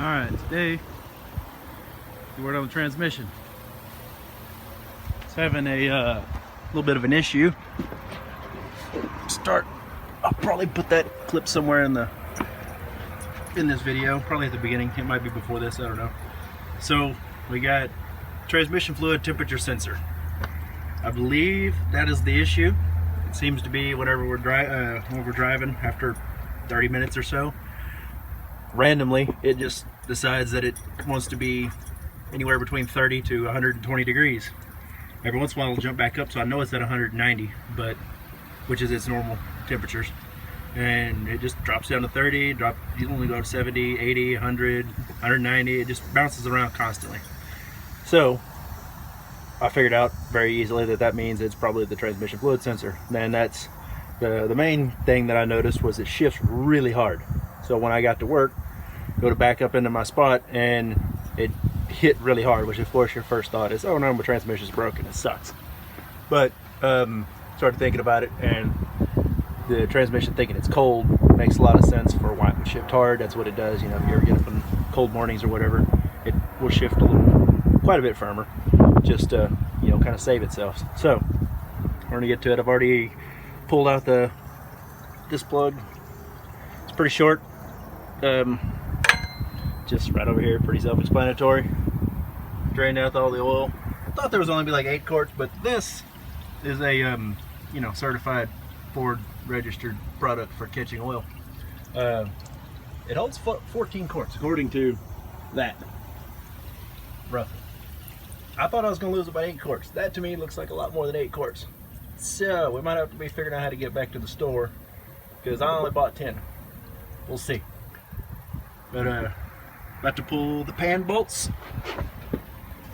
Alright, today we worked on the transmission. It's having a little bit of an issue. I'll probably put that clip somewhere in this video, probably at the beginning. It might be before this, I don't know. So we got transmission fluid temperature sensor. I believe that is the issue. It seems to be whenever we're driving after 30 minutes or so, randomly it just decides that it wants to be anywhere between 30 to 120 degrees. Every once in a while it'll jump back up, so I know it's at 190, but which is its normal temperatures, and it just drops down to 30, you only go to 70, 80, 100, 190. It just bounces around constantly. So I figured out very easily that means it's probably the transmission fluid sensor. And that's the main thing that I noticed was it shifts really hard. So when I got to work, go to back up into my spot, and it hit really hard, which of course your first thought is, oh no, my transmission's broken, it sucks. But started thinking about it, and the transmission thinking it's cold makes a lot of sense for why it would shift hard. That's what it does. You know, if you ever get up on cold mornings or whatever, it will shift quite a bit firmer, just to, you know, kind of save itself. So we're gonna get to it. I've already pulled out this plug. It's pretty short, just right over here, pretty self-explanatory. Drained out all the oil. I thought there was only be like 8 quarts, but this is a you know, certified Ford registered product for catching oil. It holds 14 quarts according to that, roughly. I thought I was going to lose about 8 quarts. That to me looks like a lot more than 8 quarts. So we might have to be figuring out how to get back to the store, because I only bought 10. We'll see. But about to pull the pan bolts.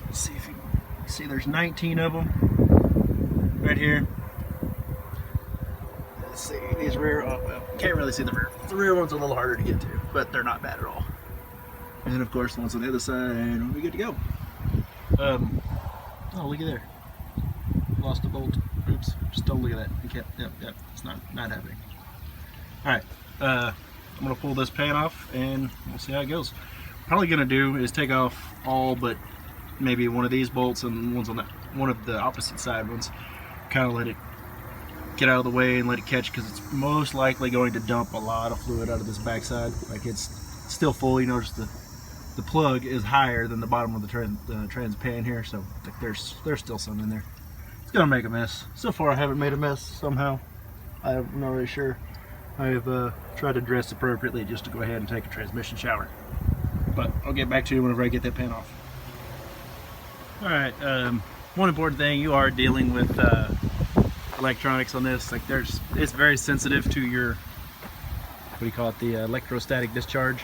Let's see if you see, there's 19 of them right here. Let's see, these rear, oh well, can't really see the rear. The rear one's a little harder to get to, but they're not bad at all. And of course the ones on the other side, and we're good to go. Oh, look at there. Lost a bolt. Oops, just don't look at that. You can't, yep, it's not happening. Alright, I'm gonna pull this pan off and we'll see how it goes. Probably gonna do is take off all but maybe one of these bolts and ones on one of the opposite side ones. Kind of let it get out of the way and let it catch, because it's most likely going to dump a lot of fluid out of this backside. Like, it's still full. You notice the plug is higher than the bottom of the trans pan here, so like there's still some in there. It's gonna make a mess. So far I haven't made a mess somehow. I'm not really sure. I have tried to dress appropriately just to go ahead and take a transmission shower. But I'll get back to you whenever I get that pan off. Alright, one important thing, you are dealing with electronics on this. Like, it's very sensitive to your, what do you call it, the electrostatic discharge.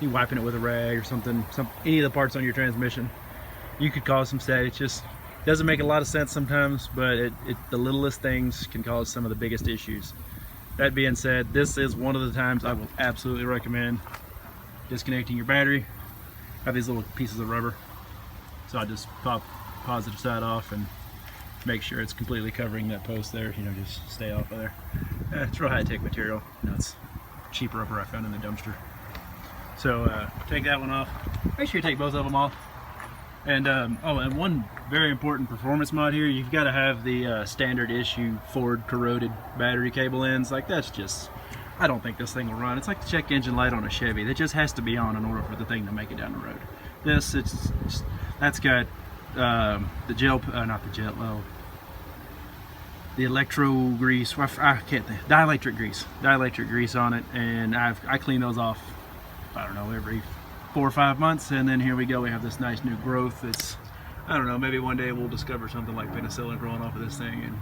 You wiping it with a rag or something, any of the parts on your transmission, you could cause some static. It just doesn't make a lot of sense sometimes, but the littlest things can cause some of the biggest issues. That being said, this is one of the times I will absolutely recommend disconnecting your battery. I have these little pieces of rubber, so I just pop positive side off and make sure it's completely covering that post there. You know, just stay off of there. It's real high-tech material. You know, it's cheap rubber I found in the dumpster. So take that one off. Make sure you take both of them off. And oh, and one very important performance mod here, you've got to have the standard issue Ford corroded battery cable ends. Like, that's just, I don't think this thing will run. It's like the check engine light on a Chevy. That just has to be on in order for the thing to make it down the road. This, that's got the gel, not the gel, well, the electro grease, I can't think, dielectric grease on it, and I clean those off, I don't know, every 4 or 5 months, and then here we go, we have this nice new growth. It's, I don't know, maybe one day we'll discover something like penicillin growing off of this thing, and,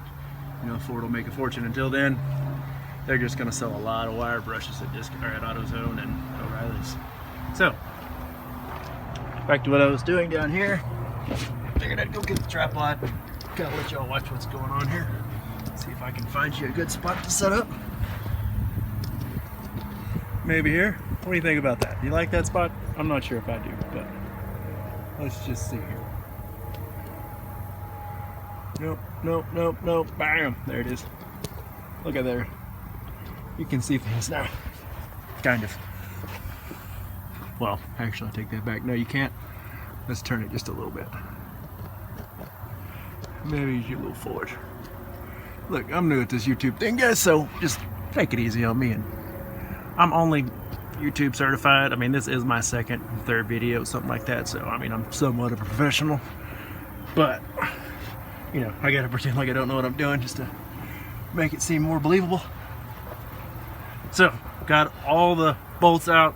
you know, Ford will make a fortune. Until then, they're just going to sell a lot of wire brushes at AutoZone and O'Reilly's. So, back to what I was doing down here. Figured I'd go get the tripod, kind of let y'all watch what's going on here. See if I can find you a good spot to set up. Maybe here. What do you think about that? Do you like that spot? I'm not sure if I do, but let's just see here. Nope. Bam! There it is. Look at there. You can see things now. Kind of. Well, actually, I take that back. No, you can't. Let's turn it just a little bit. Maybe a little forward. Look, I'm new at this YouTube thing, guys, so just take it easy on me. And I'm only YouTube certified. I mean, this is my second, third video, something like that. So, I mean, I'm somewhat of a professional. But, you know, I gotta pretend like I don't know what I'm doing just to make it seem more believable. So, got all the bolts out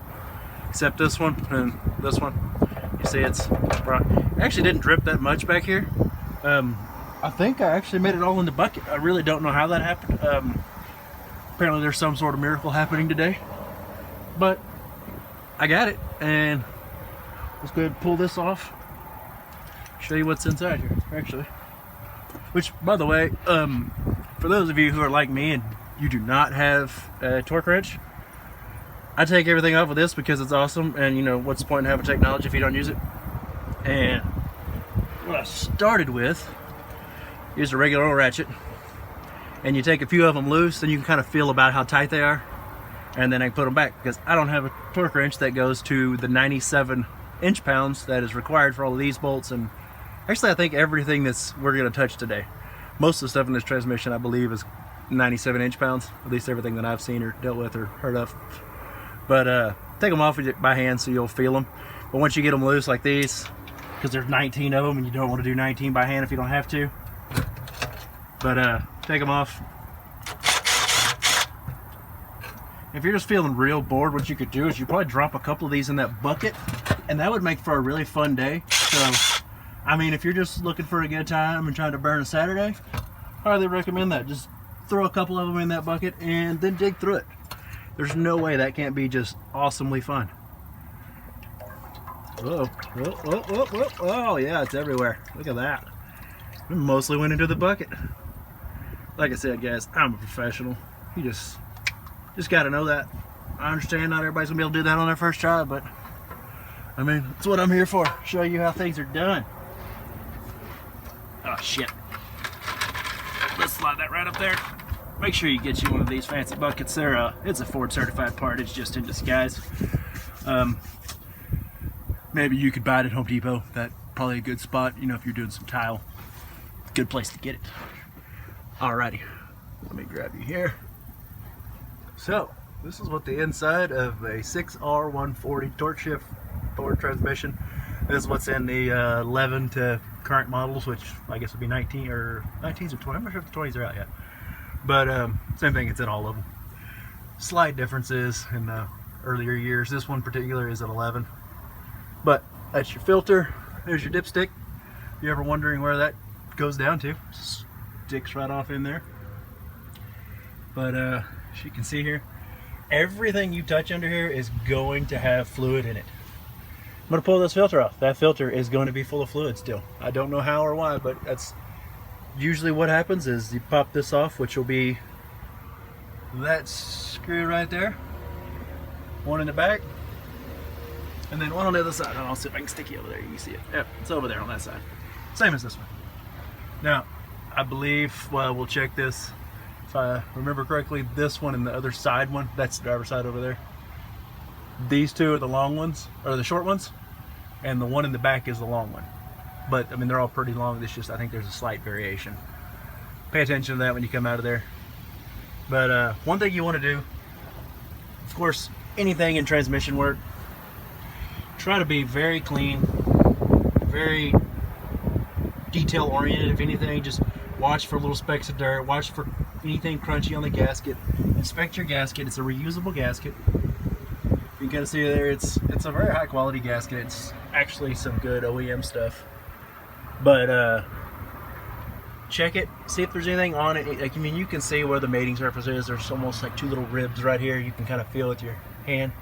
except this one and this one. You see it actually didn't drip that much back here. I think I actually made it all in the bucket. I really don't know how that happened. Apparently there's some sort of miracle happening today. But I got it, and let's go ahead and pull this off. Show you what's inside here, actually. Which, by the way, for those of you who are like me and you do not have a torque wrench, I take everything off of this because it's awesome, and you know, what's the point in having technology if you don't use it? And what I started with is a regular old ratchet, and you take a few of them loose, and you can kind of feel about how tight they are, and then I put them back because I don't have a torque wrench that goes to the 97 inch-pounds that is required for all of these bolts. And actually, I think everything we're going to touch today, most of the stuff in this transmission, I believe, is 97 inch-pounds. At least everything that I've seen or dealt with or heard of. But take them off by hand so you'll feel them. But once you get them loose like these, because there's 19 of them, and you don't want to do 19 by hand if you don't have to. But take them off. If you're just feeling real bored, what you could do is you probably drop a couple of these in that bucket, and that would make for a really fun day. So, I mean, if you're just looking for a good time and trying to burn a Saturday, I highly recommend that. Just throw a couple of them in that bucket and then dig through it. There's no way that can't be just awesomely fun. Oh, yeah, it's everywhere. Look at that. It mostly went into the bucket. Like I said, guys, I'm a professional. You just got to know that. I understand not everybody's going to be able to do that on their first try, but I mean, that's what I'm here for. Show you how things are done. Oh, shit. Let's slide that right up there. Make sure you get you one of these fancy buckets. It's a Ford certified part. It's just in disguise. Maybe you could buy it at Home Depot. That's probably a good spot, you know, if you're doing some tile. Good place to get it. Alrighty, let me grab you here. So, this is what the inside of a 6R140 torque shift Ford transmission. This is what's in the 11 to current models, which I guess would be 19 or 19s or 20. I'm not sure if the 20s are out yet. But same thing, it's in all of them. Slight differences in the earlier years. This one in particular is at 11. But that's your filter. There's your dipstick. If you're ever wondering where that goes down to, sticks right off in there. But as you can see here, everything you touch under here is going to have fluid in it. I'm going to pull this filter off. That filter is going to be full of fluid still. I don't know how or why, but that's usually what happens. Is you pop this off, which will be that screw right there, one in the back, and then one on the other side. I'll see if I can stick you over there. You can see it. Yep, it's over there on that side. Same as this one. Now, I believe, well, we'll check this. If I remember correctly, this one and the other side one, that's the driver's side over there. These two are the long ones, or the short ones, and the one in the back is the long one. But, I mean, they're all pretty long. It's just, I think there's a slight variation. Pay attention to that when you come out of there. But one thing you want to do, of course, anything in transmission work, try to be very clean, very detail oriented. If anything, just watch for little specks of dirt, watch for anything crunchy on the gasket. Inspect your gasket. It's a reusable gasket. You can kind of see there, it's a very high quality gasket. It's actually some good OEM stuff. But check it, see if there's anything on it. Like, I mean, you can see where the mating surface is. There's almost like two little ribs right here. You can kind of feel with your hand.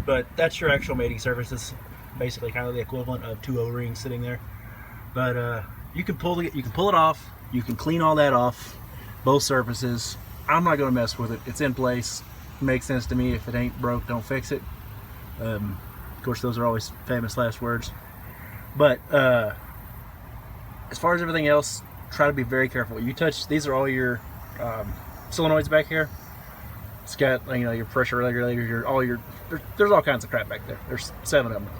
But that's your actual mating surface. It's basically kind of the equivalent of two O-rings sitting there. But you can pull it off. You can clean all that off, both surfaces. I'm not going to mess with it. It's in place. It makes sense to me. If it ain't broke, don't fix it. Of course, those are always famous last words. But as far as everything else, try to be very careful. You touch, these are all your solenoids back here. It's got, you know, your pressure regulators, there's all kinds of crap back there. There's 7 of them.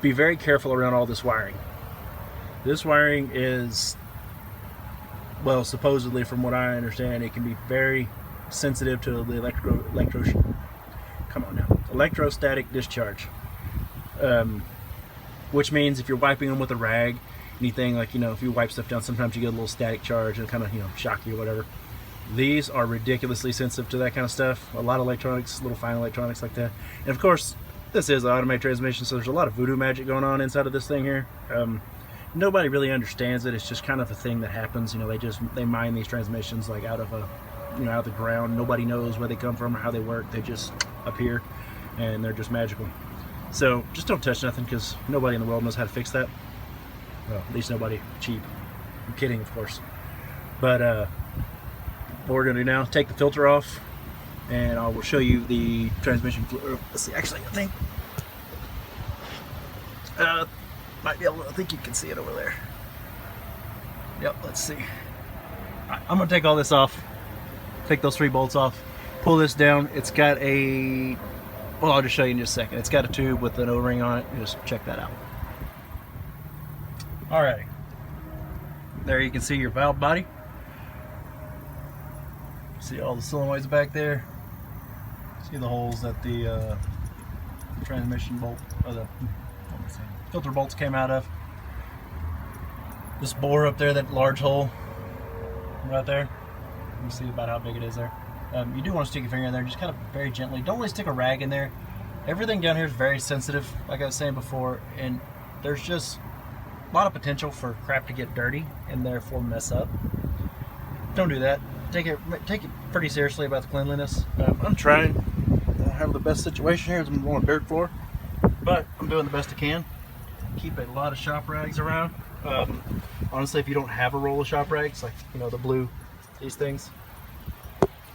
Be very careful around all this wiring. This wiring is, well, supposedly from what I understand, it can be very sensitive to the electrostatic discharge. Which means if you're wiping them with a rag, anything like, you know, if you wipe stuff down, sometimes you get a little static charge and kind of, you know, shock you or whatever. These are ridiculously sensitive to that kind of stuff. A lot of electronics, little fine electronics like that. And of course, this is an automated transmission, so there's a lot of voodoo magic going on inside of this thing here. Nobody really understands it. It's just kind of a thing that happens. You know, they mine these transmissions like out of the ground. Nobody knows where they come from or how they work. They just appear, and they're just magical. So just don't touch nothing, because nobody in the world knows how to fix that. Well, at least nobody cheap. I'm kidding, of course. But what we're gonna do now, take the filter off, and I will show you the transmission fluid. Let's see, actually, I think might be able to, I think you can see it over there. Yep, let's see. Right, I'm gonna take all this off, take those 3 bolts off, pull this down. It's got a, well, I'll just show you in just a second. It's got a tube with an O-ring on it. Just check that out. Alrighty. There you can see your valve body. See all the solenoids back there. See the holes that the transmission bolt, or the filter bolts came out of. This bore up there, that large hole right there. You can see about how big it is there. You do want to stick your finger in there, just kind of very gently. Don't really stick a rag in there. Everything down here is very sensitive, like I was saying before, and there's just a lot of potential for crap to get dirty and therefore mess up. Don't do that. Take it pretty seriously about the cleanliness. I'm trying to have the best situation here. I'm on a dirt floor, but I'm doing the best I can. Keep a lot of shop rags around. Honestly, if you don't have a roll of shop rags, like, you know, the blue, these things,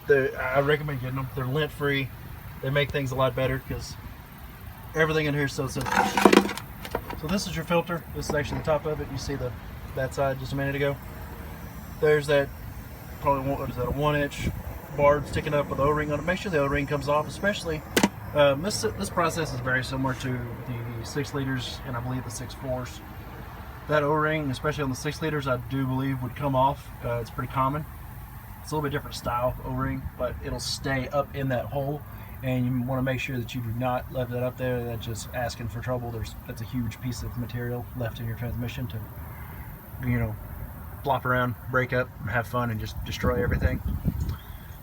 I recommend getting them. They're lint free. They make things a lot better because everything in here is so simple. So this is your filter. This is actually the top of it. You see that side just a minute ago. There's that, probably, what is that, a 1-inch bar sticking up with the O-ring on it. Make sure the O-ring comes off, especially this process is very similar to the 6 liters and I believe the 6.4s. That O-ring, especially on the 6 liters, I do believe would come off. It's pretty common. It's a little bit different style O-ring, but it'll stay up in that hole, and you want to make sure that you do not let that up there. That's just asking for trouble. That's a huge piece of material left in your transmission to, you know, flop around, break up, have fun, and just destroy everything.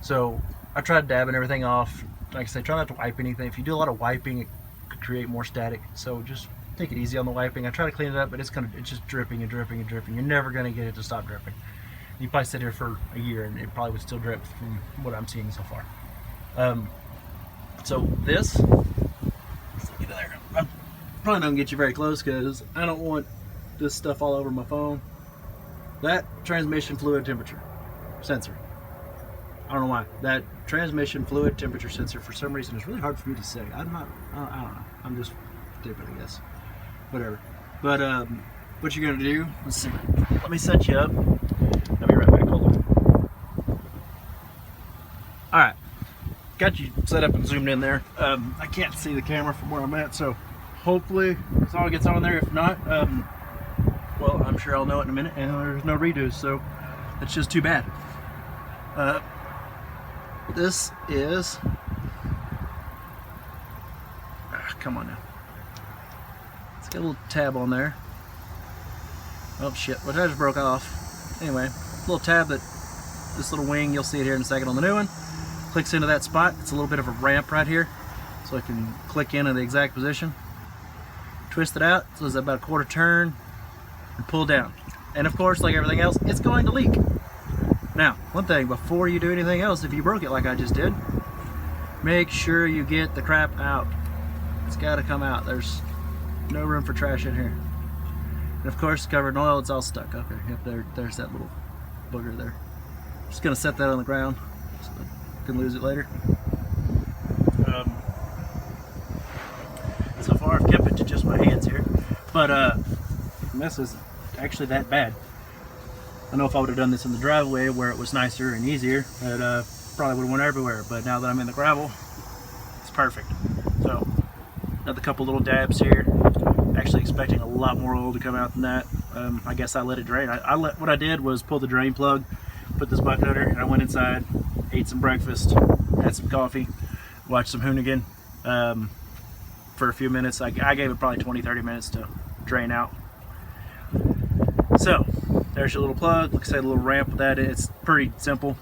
So I tried dabbing everything off. Like I said, try not to wipe anything. If you do a lot of wiping, it could create more static. So just take it easy on the wiping. I try to clean it up, but it's just dripping and dripping and dripping. You're never going to get it to stop dripping. You probably sit here for a year and it probably would still drip from what I'm seeing so far. So this, let's get in there. I'm probably not going to get you very close because I don't want this stuff all over my phone. That transmission fluid temperature sensor, I don't know why, that transmission fluid temperature sensor, for some reason, is really hard for me to say. I don't know. I'm just stupid, I guess. Whatever. But what you're going to do, let's see. Let me set you up. I'll be right back. Hold on. Alright. Got you set up and zoomed in there. I can't see the camera from where I'm at, so hopefully this all gets on there. If not, well, I'm sure I'll know it in a minute, and there's no redos, so that's just too bad. This is... come on now. It's got a little tab on there. Oh shit, well, that just broke off. Anyway, little tab that, this little wing, you'll see it here in a second on the new one, clicks into that spot. It's a little bit of a ramp right here, so I can click in the exact position. Twist it out, so it's about a quarter turn, and pull down. And of course, like everything else, it's going to leak. Now, one thing, before you do anything else, if you broke it like I just did, make sure you get the crap out. It's got to come out. There's no room for trash in here. And of course, covered in oil, it's all stuck. Okay, yep, there's that little booger there. Just gonna set that on the ground so I can lose it later. So far, I've kept it to just my hands here, but this is actually that bad. I know if I would have done this in the driveway where it was nicer and easier, but probably would have went everywhere, but now that I'm in the gravel, it's perfect. So another couple little dabs here. Actually expecting a lot more oil to come out than that. I guess I let it drain. What I did was pull the drain plug, put this bucket under, and I went inside, ate some breakfast, had some coffee, watched some Hoonigan for a few minutes. I gave it probably 20-30 minutes to drain out. So there's your little plug. Looks like a little ramp with that. It's pretty simple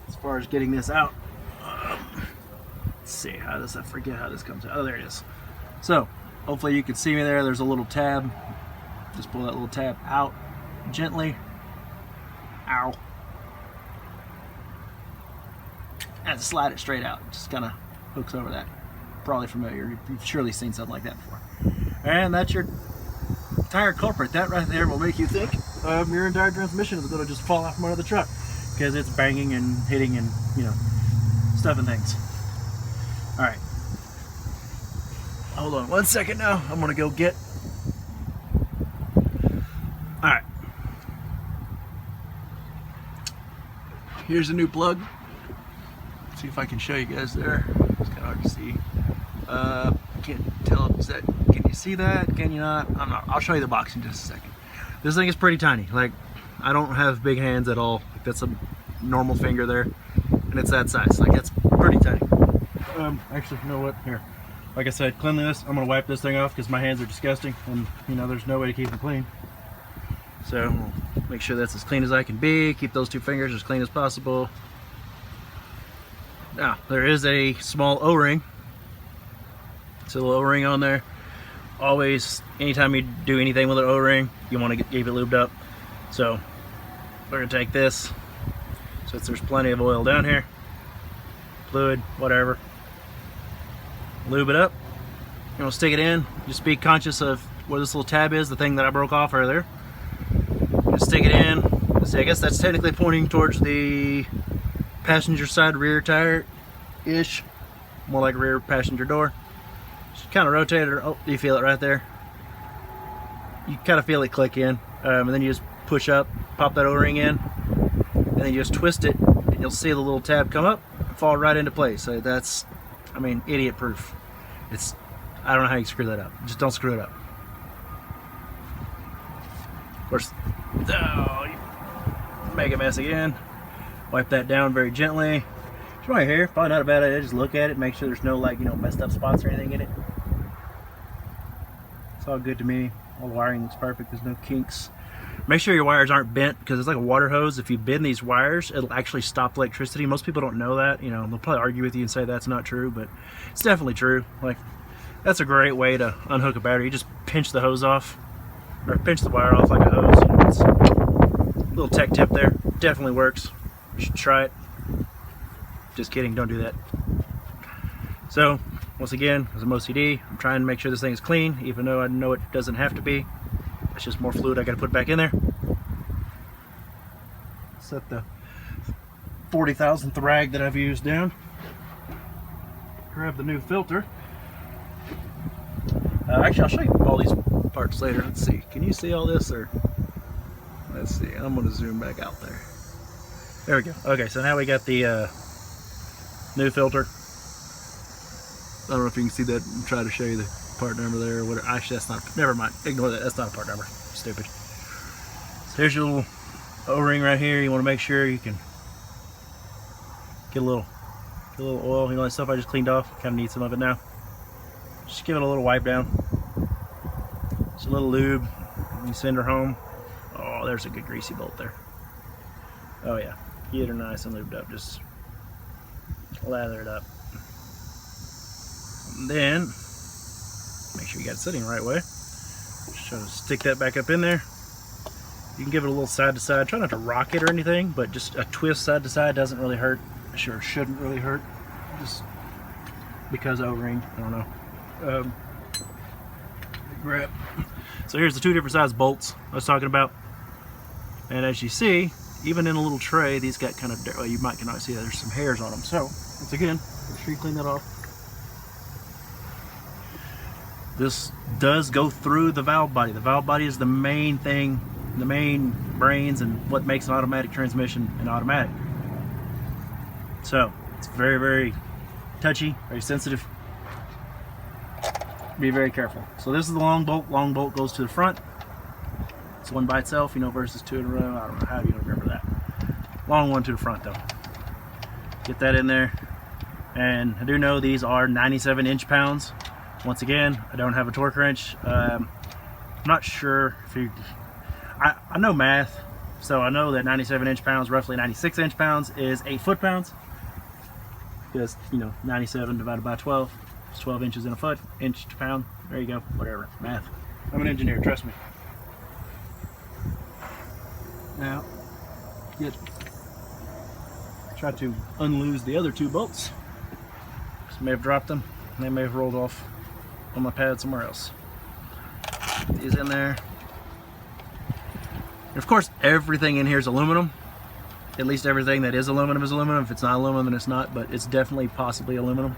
as far as getting this out. Let's see, how does I forget how this comes out? Oh, there it is. So hopefully you can see me there. There's a little tab. Just pull that little tab out gently. Ow. And slide it straight out. Just kind of hooks over that. Probably familiar. You've surely seen something like that before. And that's your tire culprit. That right there will make you think your entire transmission is going to just fall off from under the truck because it's banging and hitting and, you know, stuff and things. All right. Hold on 1 second now. I'm going to go get. All right. Here's a new plug. Let's see if I can show you guys there. It's kind of hard to see. I can't tell. Is that? Can you see that? Can you not? I'm not. I'll show you the box in just a second. This thing is pretty tiny. Like, I don't have big hands at all. Like, that's a normal finger there, and it's that size. Like, that's pretty tiny. Actually, you know what? Here, like I said, cleanliness. I'm gonna wipe this thing off because my hands are disgusting, and you know, there's no way to keep them clean. So make sure that's as clean as I can be. Keep those two fingers as clean as possible. Now, there is a small O-ring. It's a little O-ring on there. Always, anytime you do anything with an O-ring, you want to keep it lubed up. So we're gonna take this, since there's plenty of oil down here, fluid, whatever, lube it up. You're gonna stick it in. Just be conscious of where this little tab is, the thing that I broke off earlier. Just stick it in. See, I guess that's technically pointing towards the passenger side rear tire-ish, more like a rear passenger door. Just kind of rotate it. Oh, do you feel it right there? You kind of feel it click in, and then you just push up, pop that O-ring in, and then you just twist it, and you'll see the little tab come up and fall right into place. So that's, I mean, idiot proof. It's, I don't know how you screw that up. Just don't screw it up. Of course, oh, you make a mess again. Wipe that down very gently. It's right here, probably not a bad idea. Just look at it, make sure there's no, like, you know, messed up spots or anything in it. It's all good to me. All the wiring looks perfect. There's no kinks. Make sure your wires aren't bent because it's like a water hose. If you bend these wires, it'll actually stop electricity. Most people don't know that. You know, they'll probably argue with you and say that's not true, but it's definitely true. Like, that's a great way to unhook a battery. You just pinch the hose off, or pinch the wire off like a hose. You know, it's a little tech tip there. Definitely works. You should try it. Just kidding, don't do that. So, once again, because I'm OCD, I'm trying to make sure this thing is clean, even though I know it doesn't have to be. It's just more fluid I gotta put back in there. Set the 40,000th rag that I've used down. Grab the new filter. Actually, I'll show you all these parts later. Let's see. Can you see all this? Or let's see. I'm gonna zoom back out there. There we go. Okay, so now we got the new filter. I don't know if you can see that. I'm trying to show you the part number there or whatever. Actually, that's not, never mind. Ignore that. That's not a part number. Stupid. So here's your little O-ring right here. You want to make sure you can get a little oil. You know, that stuff I just cleaned off. Kind of need some of it now. Just give it a little wipe down. Just a little lube. When you send her home. Oh, there's a good greasy bolt there. Oh yeah. Get her nice and lubed up. Just lather it up. And then make sure you got it sitting the right way. Just try to stick that back up in there. You can give it a little side to side. Try not to rock it or anything, but just a twist side to side doesn't really hurt. Sure, shouldn't really hurt. Just because O-ring, I don't know. Grab. So here's the two different size bolts I was talking about. And as you see, even in a little tray, these got kind of, well, you might cannot see that there's some hairs on them. So once again, make sure you clean that off. This does go through the valve body. The valve body is the main thing, the main brains, and what makes an automatic transmission an automatic. So It's very, very touchy, very sensitive. Be very careful. So this is the long bolt. Long bolt goes to the front. It's one by itself, you know, versus two in a row. I don't know how you remember that. Long one to the front though. Get that in there. And I do know these are 97 inch-pounds. Once again, I don't have a torque wrench. I'm not sure if you... I know math, so I know that 97 inch-pounds, roughly 96 inch-pounds, is 8 foot-pounds. Because, you know, 97 divided by 12 is 12 inches in a foot, inch to pound. There you go, whatever, math. I'm an engineer, trust me. Now, try to unloose the other two bolts. Just may have dropped them. They may have rolled off on my pad somewhere else. Put these in there. And of course, everything in here is aluminum. At least everything that is aluminum is aluminum. If it's not aluminum, then it's not, but it's definitely possibly aluminum.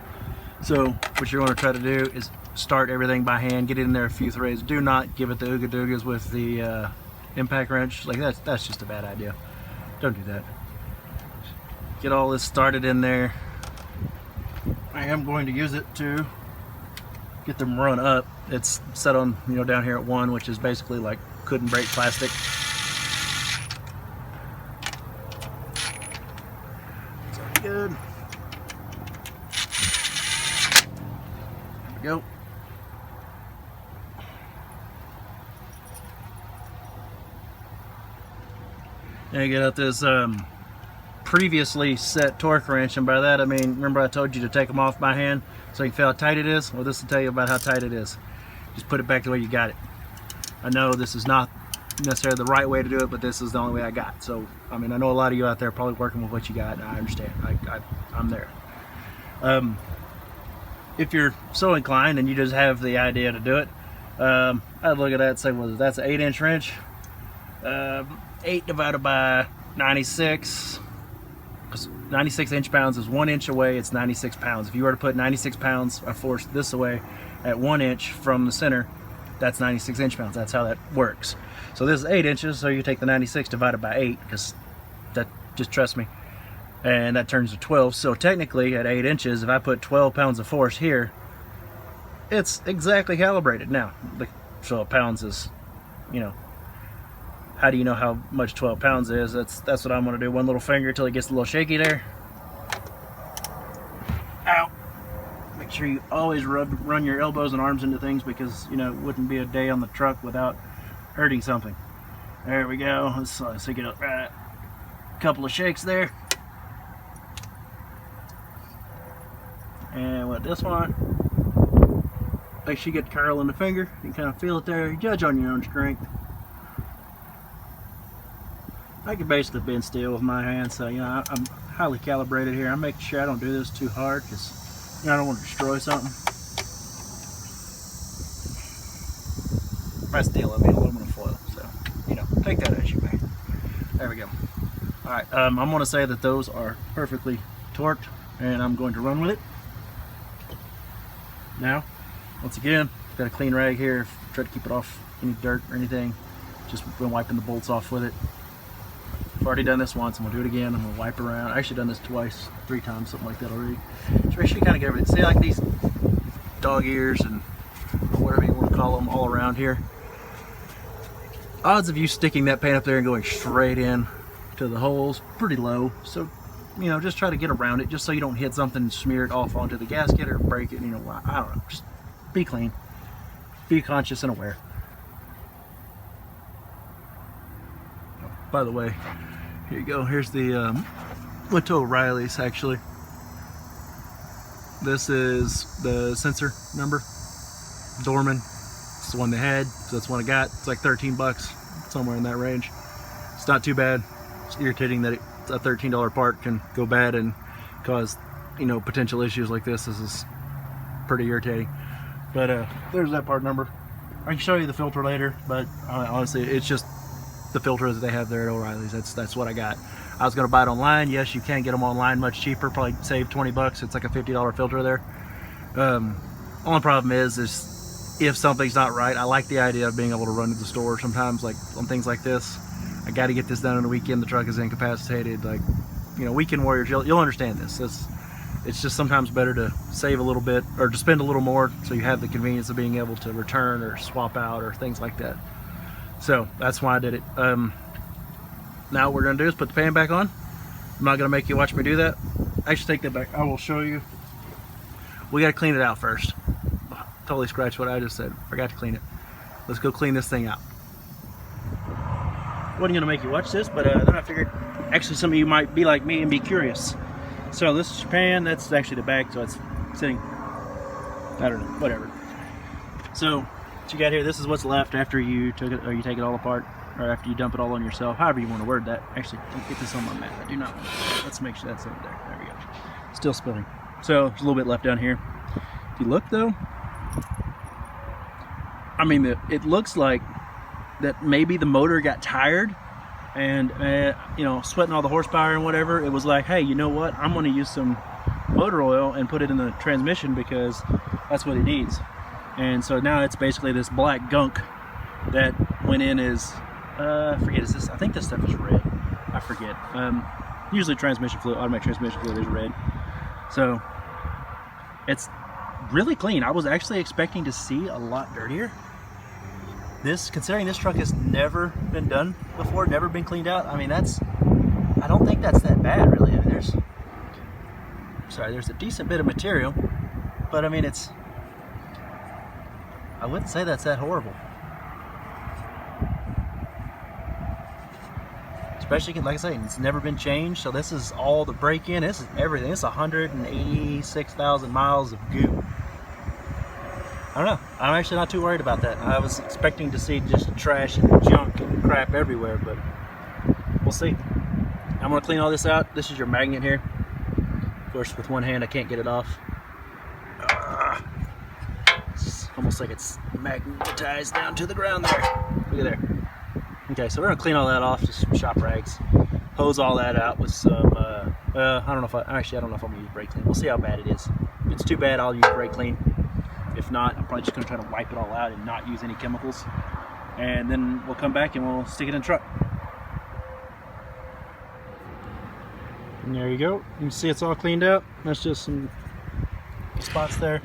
So what you're going to try to do is start everything by hand, get it in there a few threads. Do not give it the ooga doogas with the impact wrench. Like that's just a bad idea. Don't do that. Get all this started in there. I am going to use it to get them run up. It's set on, you know, down here at 1, which is basically like couldn't break plastic. It's already good. There we go. Now you get out this previously set torque wrench, and by that I mean, remember I told you to take them off by hand so you can feel how tight it is? Well, this will tell you about how tight it is. Just put it back the way you got it. I know this is not necessarily the right way to do it, but this is the only way I got. So, I mean, I know a lot of you out there are probably working with what you got, and I understand. I'm there. If you're so inclined and you just have the idea to do it, I'd look at that and say, well, that's an 8-inch wrench. 8 divided by 96, because 96 inch-pounds is 1 inch away, it's 96 pounds. If you were to put 96 pounds of force this away at 1 inch from the center, that's 96 inch-pounds. That's how that works. So this is 8 inches, so you take the 96 divided by 8, because that, just trust me, and that turns to 12. So technically at 8 inches, if I put 12 pounds of force here, it's exactly calibrated. Now, the 12 pounds is, you know, how do you know how much 12 pounds is? That's what I'm going to do. One little finger until it gets a little shaky there. Ow! Make sure you always run your elbows and arms into things, because, you know, it wouldn't be a day on the truck without hurting something. There we go. Let's get a couple of shakes there. And with this one, make sure you get the curl in the finger. You can kind of feel it there. Judge on your own strength. I can basically bend steel with my hands, so, you know, I'm highly calibrated here. I'm making sure I don't do this too hard, because, you know, I don't want to destroy something. By steel, I mean aluminum foil, so, you know, take that as you may. There we go. Alright, I'm going to say that those are perfectly torqued, and I'm going to run with it. Now, once again, got a clean rag here. Try to keep it off any dirt or anything. Just been wiping the bolts off with it. I've already done this once. I'm going to do it again. I'm going to wipe around. I actually done this twice, 3 times, something like that already. So make sure you kind of get everything. See, like these dog ears and whatever you want to call them all around here. Odds of you sticking that paint up there and going straight in to the holes, pretty low. So, you know, just try to get around it, just so you don't hit something and smear it off onto the gasket or break it. You know, I don't know. Just be clean. Be conscious and aware. By the way, here you go. Here's the went to O'Reilly's actually. This is the sensor number, Dorman. It's the one they had, so that's the one I got. It's like 13 bucks, somewhere in that range. It's not too bad. It's irritating that a $13 part can go bad and cause, you know, potential issues like this. This is pretty irritating. But there's that part number. I can show you the filter later, but honestly, it's just the filter that they have there at O'Reilly's. That's what I got. I was going to buy it online. Yes, you can get them online much cheaper, probably save 20 bucks. It's like a $50 filter there. Only problem is if something's not right, I like the idea of being able to run to the store sometimes, like on things like this. I got to get this done on the weekend. The truck is incapacitated. Like, you know, weekend warriors, you'll understand this. it's just sometimes better to save a little bit or to spend a little more so you have the convenience of being able to return or swap out or things like that. So that's why I did it. Now what we're gonna do is put the pan back on. I'm not gonna make you watch me do that. Actually, take that back. I will show you. We gotta clean it out first. Totally scratched what I just said. Forgot to clean it. Let's go clean this thing out. Wasn't gonna make you watch this, but then I figured actually some of you might be like me and be curious. So this is your pan. That's actually the bag, so it's sitting, I don't know, whatever. So what you got here, this is what's left after you took it, or you take it all apart, or after you dump it all on yourself, however you want to word that. Actually, don't get this on my mat. I do not want that. Let's make sure that's over there. There we go. Still spilling. So there's a little bit left down here. If you look though, I mean, it looks like that maybe the motor got tired and you know, sweating all the horsepower and whatever. It was like, hey, you know what, I'm going to use some motor oil and put it in the transmission because that's what it needs. And so now it's basically this black gunk that went in as I forget, is this, I think this stuff is red, I forget. Usually transmission fluid, automatic transmission fluid is red. So it's really clean. I was actually expecting to see a lot dirtier. This, considering this truck has never been done before, never been cleaned out, I mean, that's, I don't think that's that bad really. I mean, there's a decent bit of material, but I mean, it's, I wouldn't say that's that horrible. Especially, like I say, it's never been changed, so this is all the break-in, this is everything. It's 186,000 miles of goo. I don't know, I'm actually not too worried about that. I was expecting to see just trash and junk and crap everywhere, but we'll see. I'm gonna clean all this out. This is your magnet here. Of course, with one hand I can't get it off. It's almost like it's magnetized down to the ground there. Look at there. Okay, so we're gonna clean all that off, just some shop rags. Hose all that out with some, I don't know if I don't know if I'm gonna use brake clean. We'll see how bad it is. If it's too bad, I'll use brake clean. If not, I'm probably just gonna try to wipe it all out and not use any chemicals. And then we'll come back and we'll stick it in the truck. And there you go. You can see it's all cleaned up. That's just some spots there.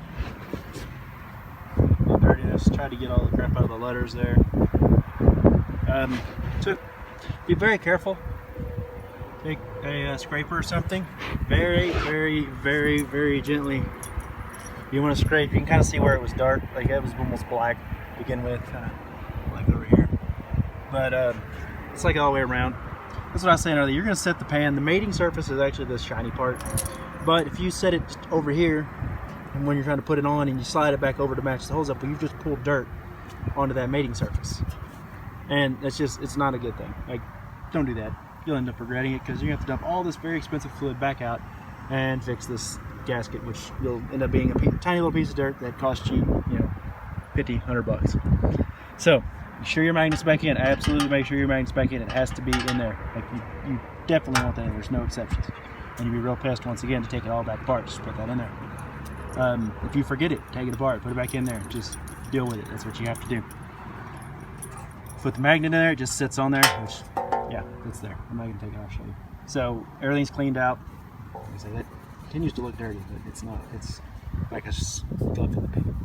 Dirtiness. Try to get all the crap out of the letters there. So be very careful. Take a scraper or something. Very, very, very, very gently. You want to scrape. You can kind of see where it was dark. Like it was almost black to begin with. Kind of like over here. But it's like all the way around. That's what I was saying earlier. You're going to set the pan. The mating surface is actually this shiny part. But if you set it just over here, and when you're trying to put it on and you slide it back over to match the holes up, well, you've just pulled dirt onto that mating surface. And it's not a good thing. Like, don't do that. You'll end up regretting it because you're going to have to dump all this very expensive fluid back out and fix this gasket, which will end up being a tiny little piece of dirt that costs you, you know, 50, 100 bucks. So, make sure your magnet's back in. Absolutely make sure your magnet's back in. It has to be in there. Like, you definitely want that in. There's no exceptions. And you'll be real pissed once again to take it all back apart. Just put that in there. If you forget it, take it apart, put it back in there. Just deal with it. That's what you have to do. Put the magnet in there, it just sits on there, which, yeah, it's there. I'm not going to take it off, show you. So, everything's cleaned out. Like I said, it continues to look dirty, but it's not. It's like a scuff in the paint.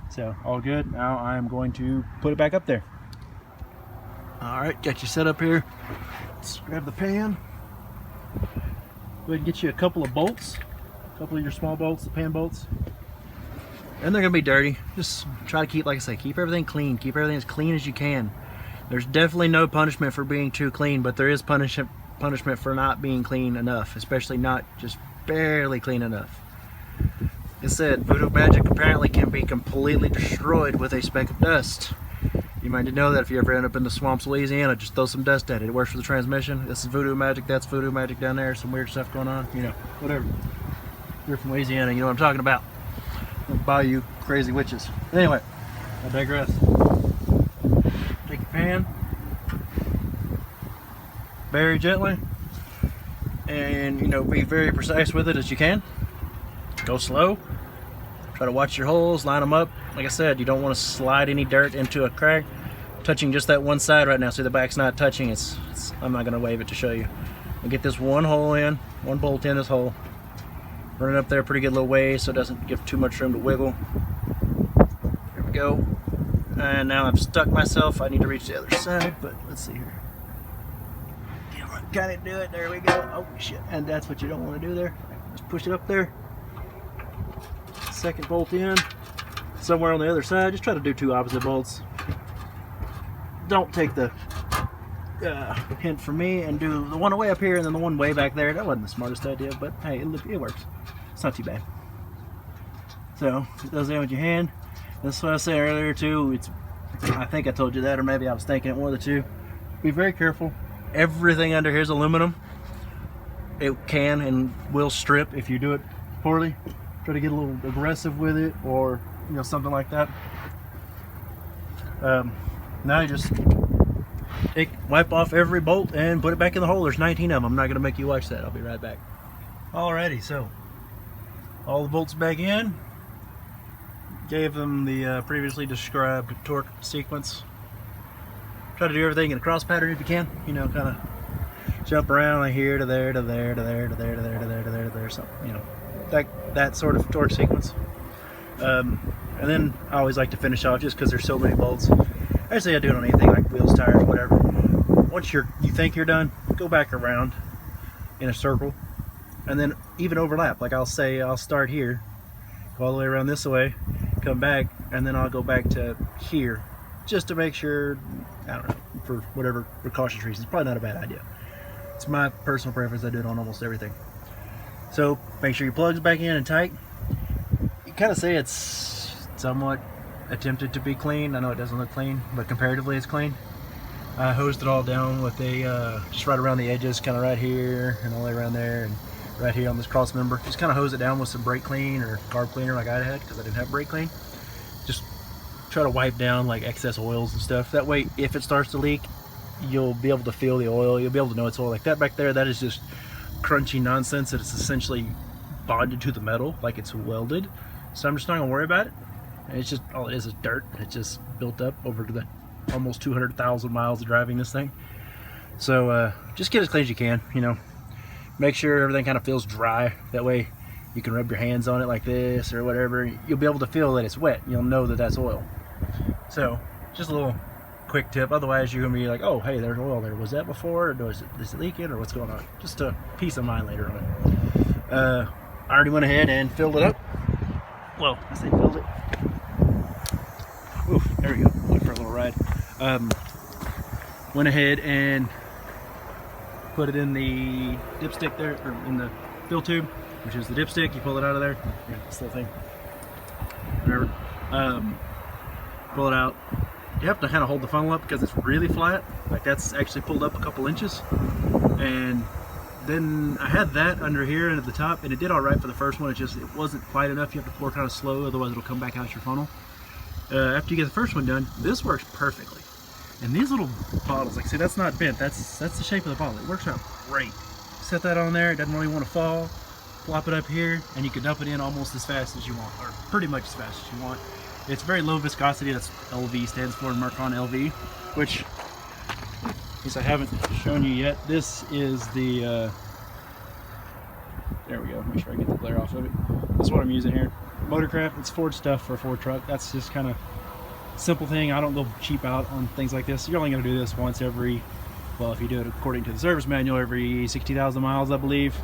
So, all good. Now I'm going to put it back up there. Alright, got you set up here. Let's grab the pan. Go ahead and get you a couple of bolts. A couple of your small bolts, the pan bolts. And they're gonna be dirty. Just try to keep, like I say, keep everything clean. Keep everything as clean as you can. There's definitely no punishment for being too clean, but there is punishment for not being clean enough, especially not just barely clean enough. It said voodoo magic apparently can be completely destroyed with a speck of dust. You might know that if you ever end up in the swamps of Louisiana, just throw some dust at it. It works for the transmission. This is voodoo magic, that's voodoo magic down there, some weird stuff going on, you know, whatever. If you're from Louisiana, you know what I'm talking about. Bayou crazy witches. Anyway, I digress. Take your pan very gently, and you know, be very precise with it as you can. Go slow. Try to watch your holes, line them up. Like I said, you don't want to slide any dirt into a crack. Touching just that one side right now. See, the back's not touching. I'm not going to wave it to show you. I'll get this one hole in, one bolt in this hole. Run it up there pretty good little way so it doesn't give too much room to wiggle. There we go. And now I've stuck myself. I need to reach the other side, but let's see here. Kind of do it. There we go. Oh shit! And that's what you don't want to do there. Just push it up there. Second bolt in. Somewhere on the other side. Just try to do 2 opposite bolts. Don't take the hint from me and do the one way up here and then the one way back there. That wasn't the smartest idea, but hey, it works. It's not too bad. So it does that with your hand. That's what I was saying earlier too. I think I told you that, or maybe I was thinking it, one of the two. Be very careful. Everything under here is aluminum. It can and will strip if you do it poorly. Try to get a little aggressive with it, or something like that. Now you just wipe off every bolt and put it back in the hole. There's 19 of them. I'm not going to make you watch that. I'll be right back. Alrighty, so all the bolts back in. Gave them the previously described torque sequence. Try to do everything in a cross pattern if you can. Kind of jump around like here to there to there to there to there to there to there to there to there. Something, that sort of torque sequence. And then I always like to finish off just because there's so many bolts. Actually, I do it on anything like wheels, tires, whatever. Once you think you're done, go back around in a circle, and then even overlap. Like I'll start here, go all the way around this way, come back, and then I'll go back to here, just to make sure. I don't know, for whatever precautionary reasons. Probably not a bad idea. It's my personal preference. I do it on almost everything. So make sure your plug's back in and tight. You kind of say it's somewhat attempted to be clean. I know it doesn't look clean, but comparatively it's clean. I hosed it all down with a just right around the edges, kind of right here and all the way around there, and right here on this cross member. Just kind of hose it down with some brake clean or carb cleaner like I had, because I didn't have brake clean. Just try to wipe down like excess oils and stuff. That way, if it starts to leak, you'll be able to feel the oil. You'll be able to know it's oil. Like that back there, that is just crunchy nonsense that it's essentially bonded to the metal, like it's welded. So I'm just not gonna worry about it. And it's just, all it is dirt. It's just built up over to the almost 200,000 miles of driving this thing. So just get as clean as you can. Make sure everything kind of feels dry. That way you can rub your hands on it like this or whatever. You'll be able to feel that it's wet. You'll know that that's oil. So just a little quick tip. Otherwise you're gonna be like, oh hey, there's oil there. Was that before, or is it leaking, or what's going on? Just a peace of mind later on it. I already went ahead and filled it up. Well, I say filled it. Oof, there we go. Went for a little ride. Went ahead and put it in the dipstick there, or in the fill tube, which is the dipstick. You pull it out of there. Yeah, this little thing. Whatever. Pull it out. You have to kind of hold the funnel up because it's really flat. Like that's actually pulled up a couple inches. And then I had that under here and at the top, and it did all right for the first one. It wasn't quite enough. You have to pour kind of slow, otherwise it'll come back out your funnel. After you get the first one done, this works perfectly. And these little bottles, like see, that's not bent. That's the shape of the bottle. It works out great. Set that on there. It doesn't really want to fall. Plop it up here, and you can dump it in almost as fast as you want, or pretty much as fast as you want. It's very low viscosity. That's LV stands for, Mercon LV, which, at least I haven't shown you yet. This is the, there we go, make sure I get the glare off of it. This is what I'm using here. Motorcraft, it's Ford stuff for a Ford truck. That's just kind of simple thing. I don't go cheap out on things like this. You're only going to do this once every, well, if you do it according to the service manual, every 60,000 miles, I believe.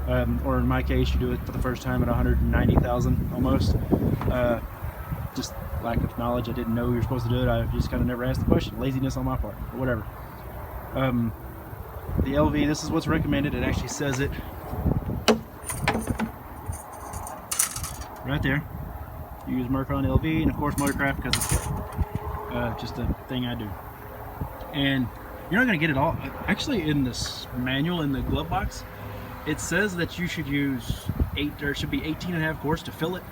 Or in my case, you do it for the first time at 190,000 almost. Just lack of knowledge. I didn't know you were supposed to do it. I just kind of never asked the question. Laziness on my part, or whatever. The LV, this is what's recommended. It actually says it right there. You use Mercon LV, and of course Motorcraft, because it's just a thing I do. And you're not going to get it all. Actually, in this manual, in the glove box, it says that you should use 18.5 quarts to fill it.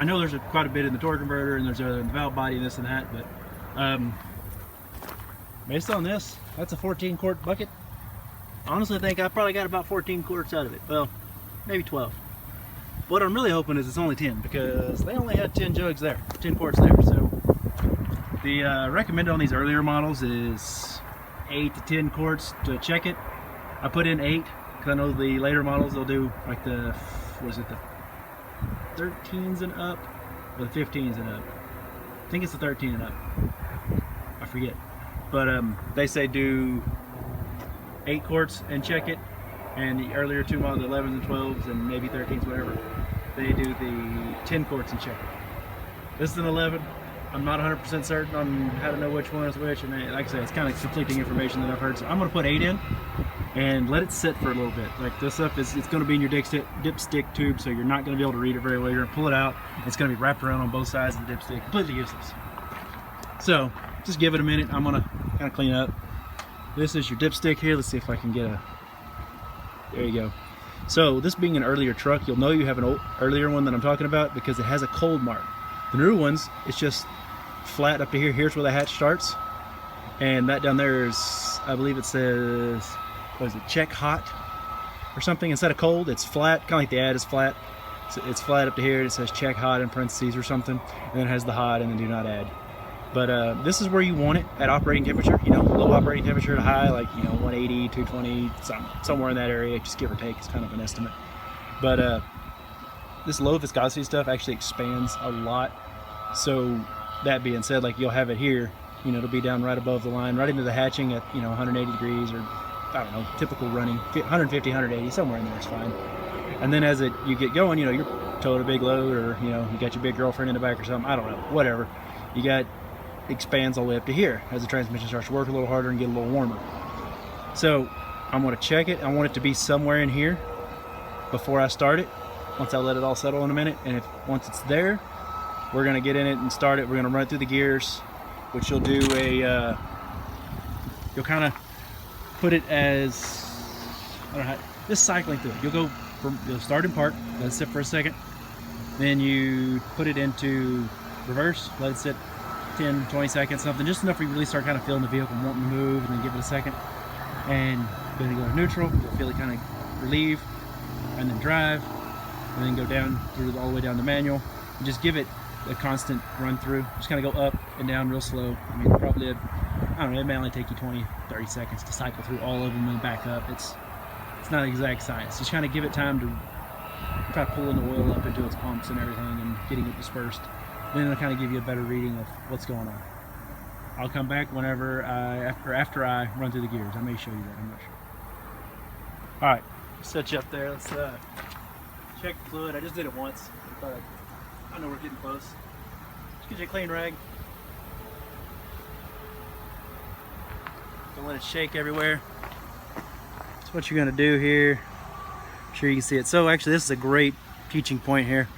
I know there's quite a bit in the torque converter, and there's in the valve body and this and that, but based on this, that's a 14 quart bucket. Honestly, I think I probably got about 14 quarts out of it. Well, maybe 12. What I'm really hoping is it's only 10, because they only had 10 jugs there, 10 quarts there. So the recommended on these earlier models is 8 to 10 quarts to check it. I put in 8 because I know the later models they'll do like the was it the 13s and up or the 15s and up? I think it's the 13 and up. I forget. But they say do 8 quarts and check it, and the earlier 2 models, the 11s and 12s and maybe 13s, whatever, they do the 10 quarts and check it. This is an 11. I'm not 100% certain on how to know which one is which, and like I said, it's kind of conflicting information that I've heard. So I'm going to put 8 in and let it sit for a little bit. Like this stuff it's going to be in your dipstick tube, so you're not going to be able to read it very well. You're going to pull it out. It's going to be wrapped around on both sides of the dipstick. Completely useless. So just give it a minute. I'm going to kind of clean up. This is your dipstick here. Let's see if I can get a... There you go. So this being an earlier truck, you'll know you have an earlier one that I'm talking about because it has a cold mark. The newer ones, it's just flat up to here. Here's where the hatch starts. And that down there is, I believe it says, what is it, check hot or something. Instead of cold, it's flat, kind of like the ad is flat. So it's flat up to here. It says check hot in parentheses or something. And then it has the hot and then do not add. But this is where you want it at operating temperature. You know, low operating temperature to high, like, you know, 180, 220, somewhere in that area, just give or take. It's kind of an estimate. But this low viscosity stuff actually expands a lot. So that being said, like you'll have it here, you know, it'll be down right above the line, right into the hatching at, you know, 180 degrees or, I don't know, typical running, 150, 180, somewhere in there is fine. And then as you get going, you know, you're towing a big load, or, you know, you got your big girlfriend in the back or something, I don't know, whatever. You got, expands all the way up to here as the transmission starts to work a little harder and get a little warmer. So I'm going to check it. I want it to be somewhere in here before I start it, once I let it all settle in a minute. And once it's there, we're going to get in it and start it. We're going to run it through the gears, which you'll do you'll kind of put it as, I don't know how, just cycling through it. You'll start in park, let it sit for a second, then you put it into reverse, let it sit 10, 20 seconds, something, just enough where you really start kind of feeling the vehicle wanting to move, and then give it a second. And then you go to neutral, you'll feel it kind of relieve, and then drive, and then go down through all the way down to manual. And just give it a constant run through. Just kind of go up and down real slow. I mean, probably, I don't know, it may only take you 20, 30 seconds to cycle through all of them and back up. It's not an exact science. Just kind of give it time to try pulling the oil up into its pumps and everything and getting it dispersed. Then it'll kind of give you a better reading of what's going on. I'll come back whenever after I run through the gears. I may show you that, I'm not sure. Alright, set you up there. Let's check the fluid. I just did it once, but I know we're getting close. Just get you a clean rag. Don't let it shake everywhere. That's what you're going to do here. I'm sure you can see it. So actually this is a great teaching point here.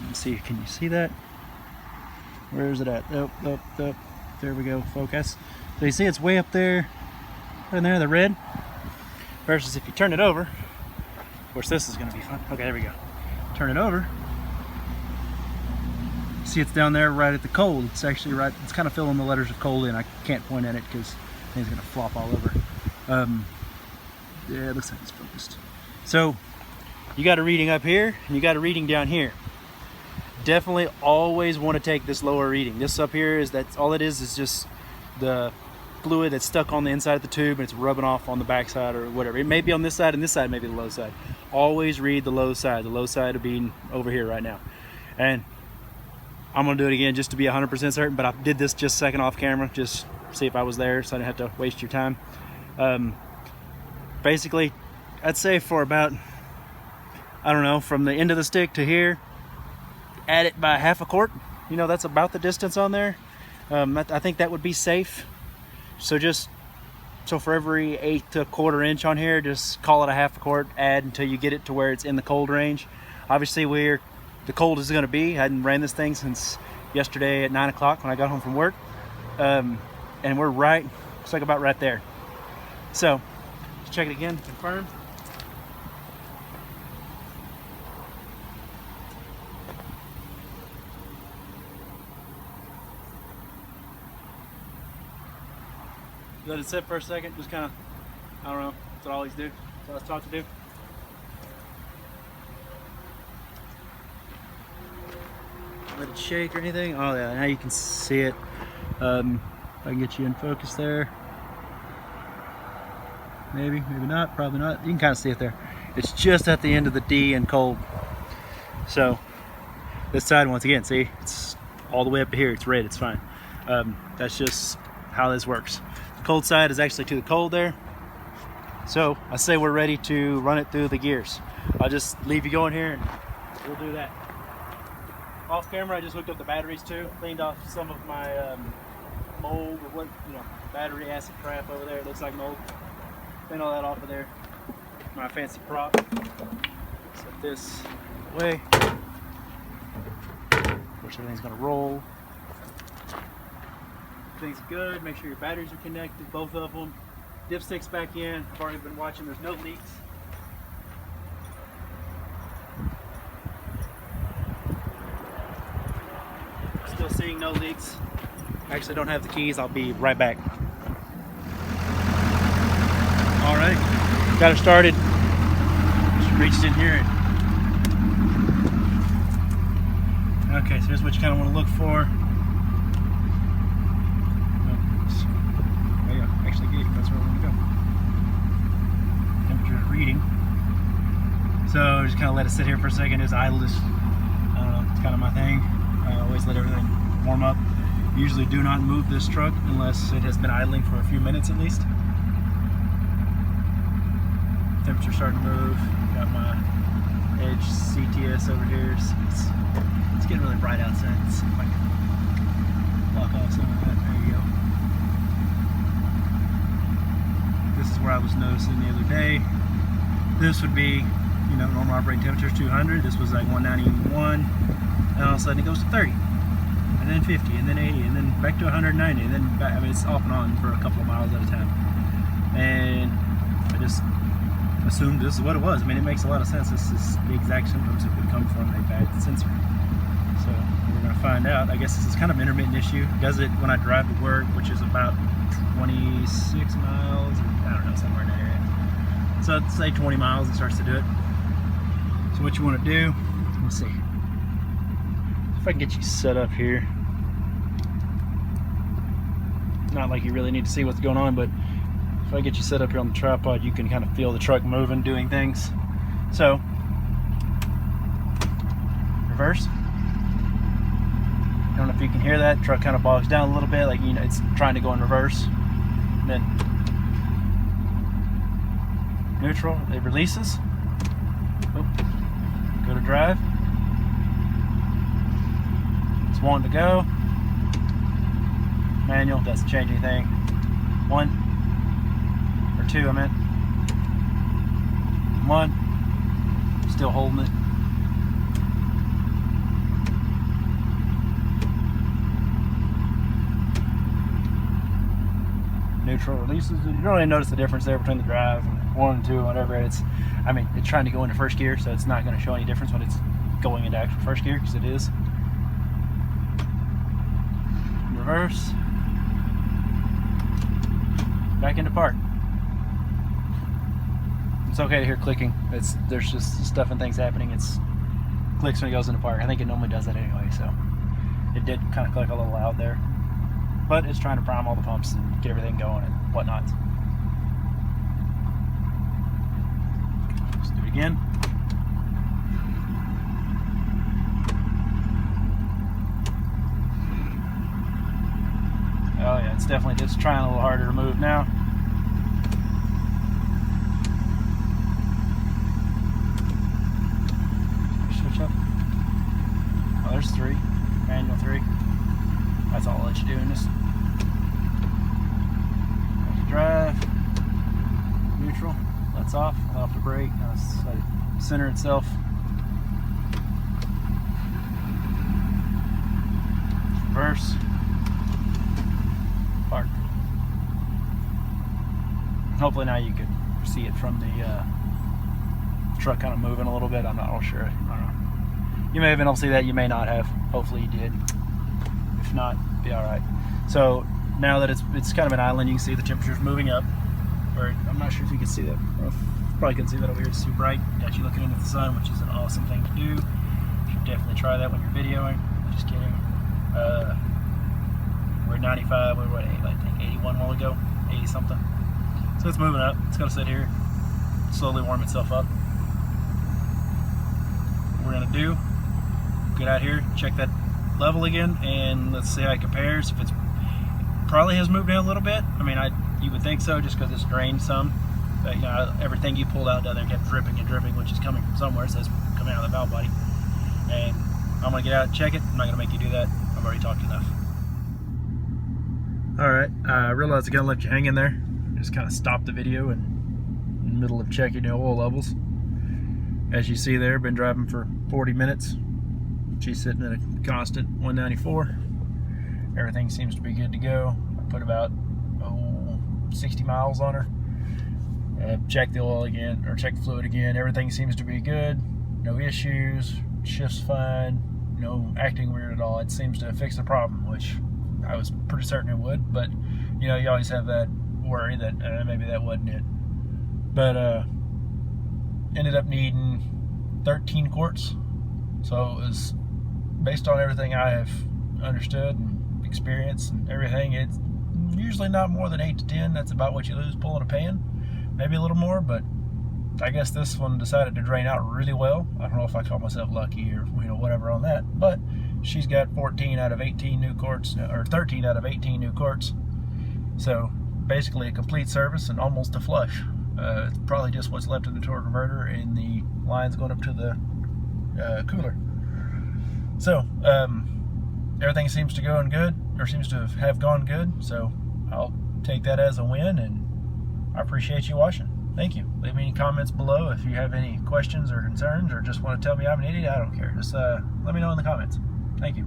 Let's see, can you see that? Where is it at? Up. There we go, focus. So you see it's way up there, in there, the red. Versus if you turn it over, of course this is going to be fun. Okay, there we go. Turn it over. See, it's down there right at the cold. It's actually right, it's kind of filling the letters of cold in. I can't point at it because it's going to flop all over. Yeah, it looks like it's focused. So you got a reading up here and you got a reading down here. Definitely always want to take this lower reading. This up here is all it is just the fluid that's stuck on the inside of the tube and it's rubbing off on the back side or whatever. It may be on this side and this side may be the low side. Always read the low side. The low side of being over here right now. And I'm going to do it again just to be 100% certain, but I did this just a second off camera, just see if I was there so I didn't have to waste your time. Basically, I'd say for about, I don't know, from the end of the stick to here, add it by half a quart. You know, that's about the distance on there. I think that would be safe. So for every 1/8 to 1/4 inch on here, just call it a half a quart, add until you get it to where it's in the cold range. Obviously the cold is going to be. I hadn't ran this thing since yesterday at 9 o'clock when I got home from work. And we're right, looks like about right there. So, let's check it again, confirm. Let it sit for a second, just kind of, I don't know, that's what I always do. That's what I was taught to do. Let it shake or anything. Oh yeah, now you can see it. If I can get you in focus there. Maybe, maybe not, probably not. You can kind of see it there. It's just at the end of the D and cold. So this side, once again, see, it's all the way up to here. It's red. It's fine. That's just how this works. The cold side is actually to the cold there. So I say we're ready to run it through the gears. I'll just leave you going here and we'll do that. Off camera, I just hooked up the batteries too. Cleaned off some of my mold or what, battery acid crap over there. It looks like mold. Clean all that off of there. My fancy prop. Set this away. Of course, everything's gonna roll. Everything's good. Make sure your batteries are connected, both of them. Dipstick's back in. I've already been watching. There's no leaks. Still seeing no leaks. I actually don't have the keys. I'll be right back. Alright, got it started. Just reached in here. Okay, so here's what you kind of want to look for. Oh yeah, actually gauge. That's where we're going to go. Temperature reading. So just kind of let it sit here for a second. Just idle. Just, I don't know. It's kind of my thing. I always let everything warm up. Usually do not move this truck unless it has been idling for a few minutes at least. Temperature starting to move. Got my Edge CTS over here. So it's getting really bright outside. Let's see if I can block off some of that. There you go. This is where I was noticing the other day. This would be, normal operating temperature is 200. This was like 191. And all of a sudden it goes to 30. And then 50, and then 80, and then back to 190, and then back. I mean, it's off and on for a couple of miles at a time. And I just assumed this is what it was. I mean, it makes a lot of sense. This is the exact symptoms that would come from a bad sensor. So we're going to find out. I guess this is kind of an intermittent issue. It does it when I drive to work, which is about 26 miles, or I don't know, somewhere in that area. So I'd say 20 miles, it starts to do it. So what you want to do, let's see. If I can get you set up here. Not like you really need to see what's going on, but if I get you set up here on the tripod, you can kind of feel the truck moving, doing things. So, reverse. I don't know if you can hear that. Truck kind of bogs down a little bit, like it's trying to go in reverse. And then neutral, it releases. Oop. Go to drive. It's wanting to go. Manual, doesn't change anything. 1 or 2, I meant. 1. Still holding it. Neutral releases. You don't really notice the difference there between the drive and 1 and 2, whatever. It's trying to go into first gear, so it's not going to show any difference when it's going into actual first gear, because it is. Reverse. Back into park. It's okay to hear clicking. There's just stuff and things happening. It's clicks when it goes into park. I think it normally does that anyway, so it did kind of click a little loud there. But it's trying to prime all the pumps and get everything going and whatnot. Let's do it again. Oh yeah, it's definitely just trying a little harder to move now. Switch up. Oh, there's 3. Manual 3. That's all I'll let you do in this. Drive. Neutral. That's off. Off the brake. Now let it center itself. Reverse. Park. Hopefully now you could see it from the truck kind of moving a little bit. I'm not real sure. I don't know. You may have been able to see that. You may not have. Hopefully you did. If not, be all right. So now that it's kind of an island, you can see the temperature's moving up. Or I'm not sure if you can see that. Well, probably can see that over here. It's too bright. Got you looking into the sun, which is an awesome thing to do. You should definitely try that when you're videoing. Just kidding. We're at 95. We were at, I think 81 a while ago. 80 something. So it's moving up. It's going to sit here, slowly warm itself up. we're gonna do. Get out here, check that level again, and let's see how it compares. If it's probably has moved down a little bit. I mean, you would think so, just because it's drained some. But you know, everything you pulled out down there kept dripping and dripping, which is coming from somewhere. It says coming out of the valve body. And I'm gonna get out and check it. I'm not gonna make you do that. I've already talked enough. All right, I realized I kind of left you hanging there. Just kind of stopped the video in the middle of checking the oil levels. As you see there, been driving for 40 minutes. She's sitting at a constant 194. Everything seems to be good to go. I put about 60 miles on her. Check the oil again, or check the fluid again. Everything seems to be good. No issues. Shift's fine. No acting weird at all. It seems to fix the problem, which I was pretty certain it would. But you know, you always have that worry that maybe that wasn't it. But ended up needing 13 quarts. So it was, based on everything I have understood and experienced and everything, it's usually not more than 8 to 10. That's about what you lose pulling a pan. Maybe a little more, but I guess this one decided to drain out really well. I don't know if I call myself lucky or whatever on that, but she's got 14 out of 18 new quarts, or 13 out of 18 new quarts. So basically a complete service and almost a flush. It's probably just what's left in the torque converter and the lines going up to the cooler. So everything seems to go good, or seems to have gone good. So I'll take that as a win, and I appreciate you watching. Thank you. Leave me any comments below if you have any questions or concerns, or just want to tell me I'm an idiot. I don't care. Just let me know in the comments. Thank you.